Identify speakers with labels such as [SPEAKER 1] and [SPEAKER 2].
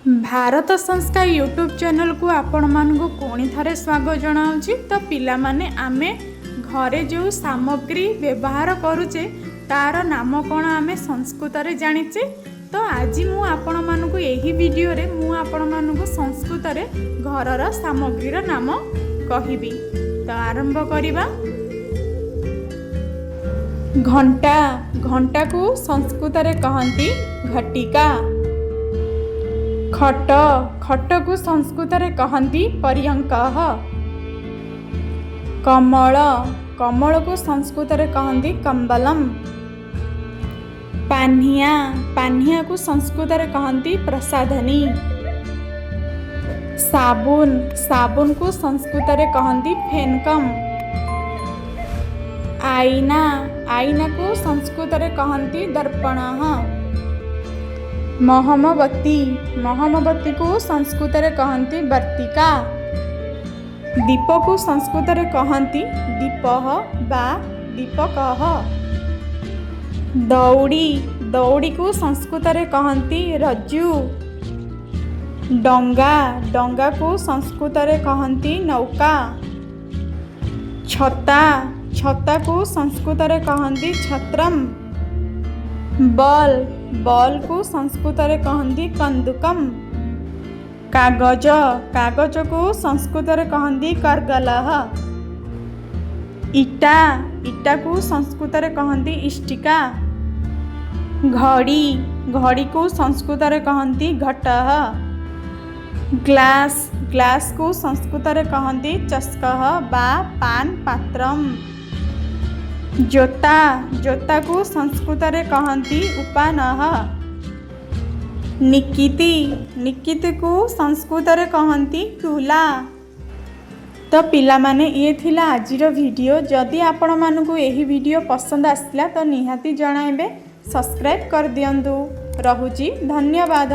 [SPEAKER 1] भारत संस्कार YouTube channel को आपण मानकु पुणी थारे स्वागत जनाऊँगी। तो पिला माने आमे घरे जो सामग्री व्यवहार करुचे तार नाम कौन आमे संस्कृत रे जानिचे। तो आज मु आपण मानकु एही वीडियो रे मु आपण मानकु संस्कृत रे घरर सामग्रीर नाम कहिबी। तो आरंभ करिबा। घंटा, घंटा को संस्कृत रे कहंती घटिका। खट, खट को संस्कृत रे कहंती पर्यंकः। कमल, कमल को संस्कृत रे कहंती कंबलम। पान्हिया, पान्हिया को संस्कृत रे कहंती प्रसाधनी। साबुन, साबुन को संस्कृत रे कहंती फेनकम। आईना, आईना को संस्कृत रे कहंती दर्पणः। मोहमबत्ती, मोहमबत्ती को संस्कृत रे कहंती वर्तिका। दीप को संस्कृत रे कहंती दीपः बा दीपकः। दौड़ी, दौड़ी को संस्कृत रे कहंती रज्जु। डंगा, डंगा को संस्कृत रे कहंती नौका। छता, छता को संस्कृत रे कहंती छत्रम। बॉल, बॉल को संस्कृत रे कहंती कंदुकम। कागज, कागज को संस्कृत रे कहंती करगलः। इटा, इटा को संस्कृत रे कहंती इष्टिका। घड़ी, घड़ी को संस्कृत रे कहंती घटः। ग्लास, ग्लास को संस्कृत रे कहंती चषकः बा पान पात्रम। जोता, जोता को संस्कृत रे कहंती उपानः। निकिति, निकिति को संस्कृत रे कहंती तुला। तो पिला माने ये थिला आजिर वीडियो। जदि आपण मानकु एही वीडियो पसंद आसला तो निहाती जणाइबे। सब्सक्राइब कर दियंतु। रहुची, धन्यवाद।